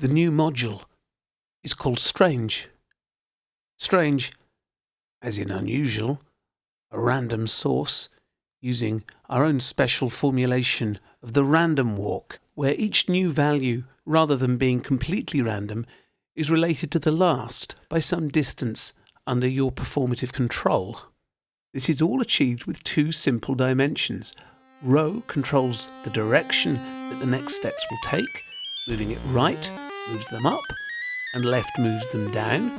The new module is called Strange. Strange, as in unusual, a random source, using our own special formulation of the random walk, where each new value, rather than being completely random, is related to the last by some distance under your performative control. This is all achieved with two simple dimensions. Rho controls the direction that the next steps will take. Moving it right moves them up, and left moves them down.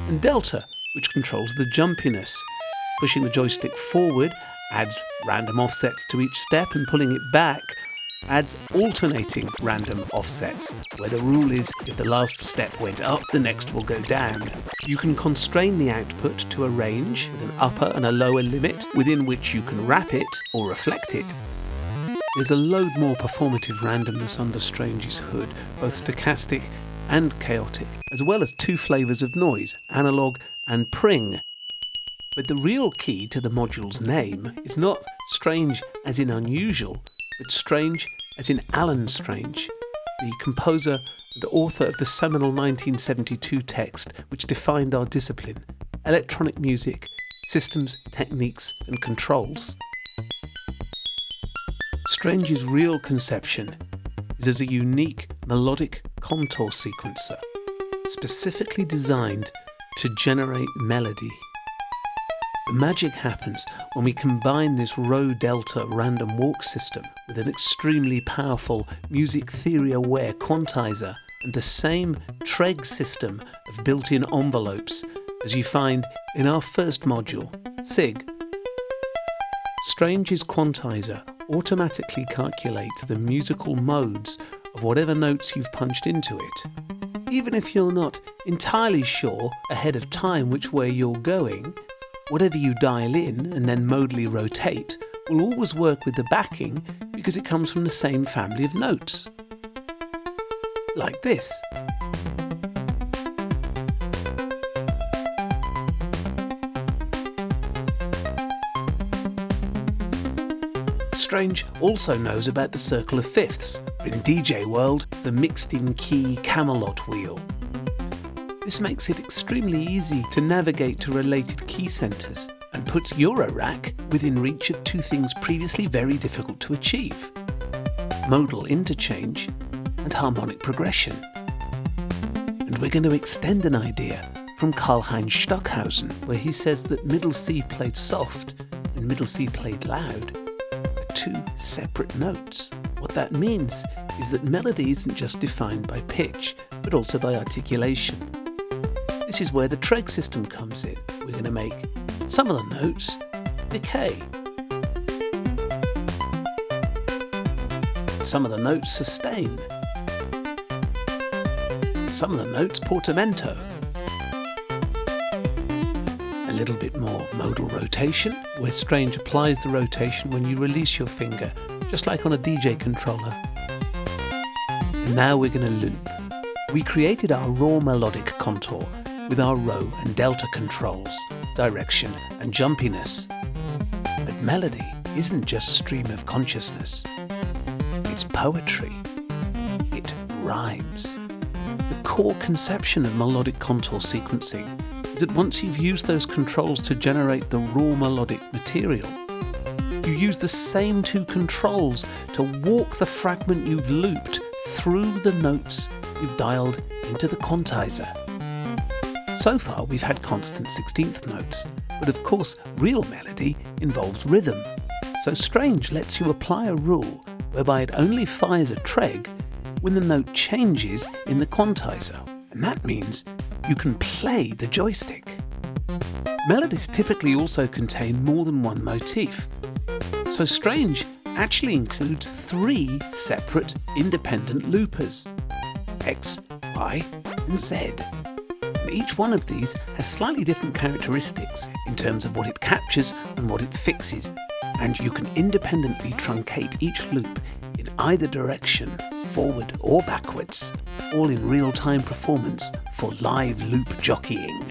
And delta, which controls the jumpiness. Pushing the joystick forward adds random offsets to each step, and pulling it back adds alternating random offsets, where the rule is if the last step went up, the next will go down. You can constrain the output to a range with an upper and a lower limit within which you can wrap it or reflect it. There's a load more performative randomness under Strange's hood, both stochastic and chaotic, as well as two flavours of noise, analog and pring. But the real key to the module's name is not Strange as in unusual, but Strange as in Alan Strange, the composer and author of the seminal 1972 text which defined our discipline, electronic music, systems, techniques and controls. Strange's real conception is as a unique melodic contour sequencer, specifically designed to generate melody. The magic happens when we combine this Rho-delta random walk system with an extremely powerful music theory-aware quantizer and the same Treg system of built-in envelopes as you find in our first module, SIG. Strange's quantizer automatically calculates the musical modes of whatever notes you've punched into it. Even if you're not entirely sure ahead of time which way you're going, whatever you dial in and then modally rotate will always work with the backing because it comes from the same family of notes. Like this. Strange also knows about the circle of fifths, or in DJ world, the mixed-in-key Camelot wheel. This makes it extremely easy to navigate to related key centres and puts Eurorack within reach of two things previously very difficult to achieve: modal interchange and harmonic progression. And we're going to extend an idea from Karlheinz Stockhausen, where he says that middle C played soft and middle C played loud are two separate notes. What that means is that melody isn't just defined by pitch, but also by articulation. This is where the Treg system comes in. We're going to make some of the notes decay. Some of the notes sustain. Some of the notes portamento. A little bit more modal rotation, where Strange applies the rotation when you release your finger, just like on a DJ controller. And now we're going to loop. We created our raw melodic contour with our Rho and delta controls, direction and jumpiness. But melody isn't just stream of consciousness. It's poetry. It rhymes. The core conception of melodic contour sequencing is that once you've used those controls to generate the raw melodic material, you use the same two controls to walk the fragment you've looped through the notes you've dialed into the quantizer. So far we've had constant 16th notes, but of course real melody involves rhythm. So Strange lets you apply a rule whereby it only fires a Treg when the note changes in the quantizer, and that means you can play the joystick. Melodies typically also contain more than one motif, so Strange actually includes three separate independent loopers: X, Y and Z. And each one of these has slightly different characteristics in terms of what it captures and what it fixes, and you can independently truncate each loop in either direction, forward or backwards, all in real-time performance for live loop jockeying.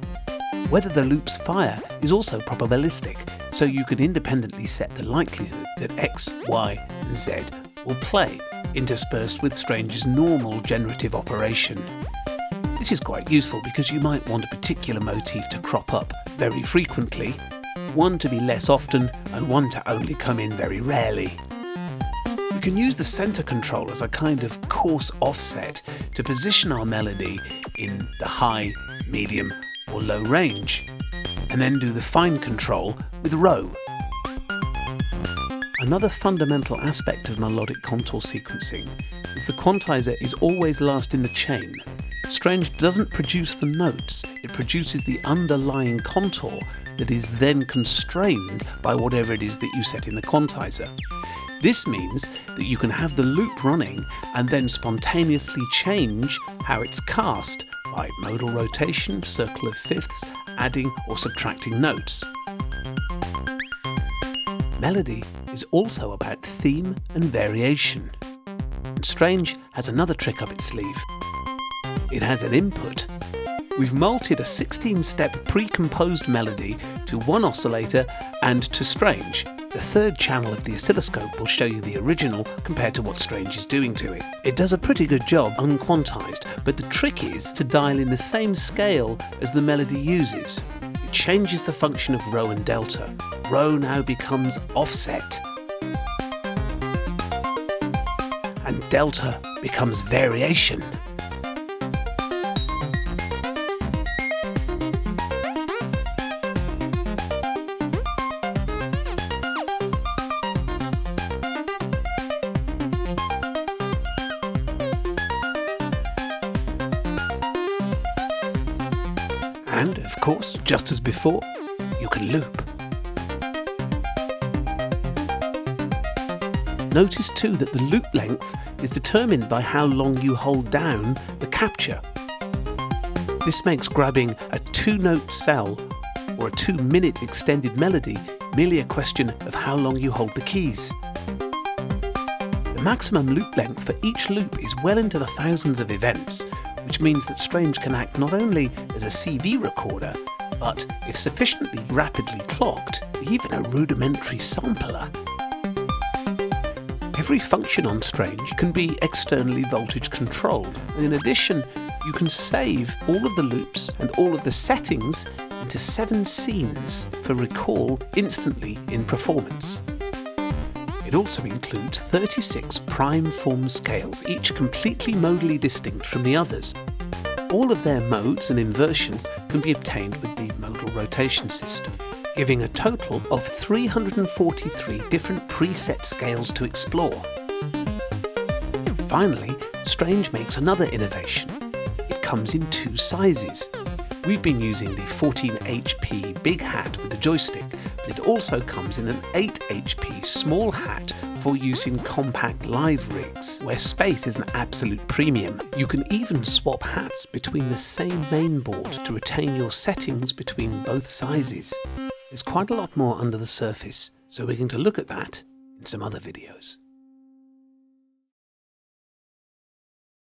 Whether the loops fire is also probabilistic, so you can independently set the likelihood that X, Y and Z will play. interspersed with Strange's normal generative operation. This is quite useful because you might want a particular motif to crop up very frequently, one to be less often, and one to only come in very rarely. We can use the center control as a kind of coarse offset to position our melody in the high, medium or low range, and then do the fine control with row. Another fundamental aspect of melodic contour sequencing is the quantizer is always last in the chain. Strange doesn't produce the notes, it produces the underlying contour that is then constrained by whatever it is that you set in the quantizer. This means that you can have the loop running and then spontaneously change how it's cast by modal rotation, circle of fifths, adding or subtracting notes. Melody is also about theme and variation. And Strange has another trick up its sleeve. It has an input. We've multed a 16-step pre-composed melody to one oscillator and to Strange. The third channel of the oscilloscope will show you the original compared to what Strange is doing to it. It does a pretty good job unquantized, but the trick is to dial in the same scale as the melody uses. It changes the function of row and delta. Row now becomes offset, and delta becomes variation. And, of course, just as before, you can loop. Notice too that the loop length is determined by how long you hold down the capture. This makes grabbing a 2-note cell or a 2-minute extended melody merely a question of how long you hold the keys. The maximum loop length for each loop is well into the thousands of events, which means that Strange can act not only as a CV recorder, but, if sufficiently rapidly clocked, even a rudimentary sampler. Every function on Strange can be externally voltage controlled, and in addition, you can save all of the loops and all of the settings into 7 scenes for recall instantly in performance. It also includes 36 prime form scales, each completely modally distinct from the others. All of their modes and inversions can be obtained with the modal rotation system, giving a total of 343 different preset scales to explore. Finally, Strange makes another innovation. It comes in 2 sizes. We've been using the 14 HP big hat with the joystick, but it also comes in an 8 HP small hat for use in compact live rigs, where space is an absolute premium. You can even swap hats between the same mainboard to retain your settings between both sizes. There's quite a lot more under the surface, so we're going to look at that in some other videos.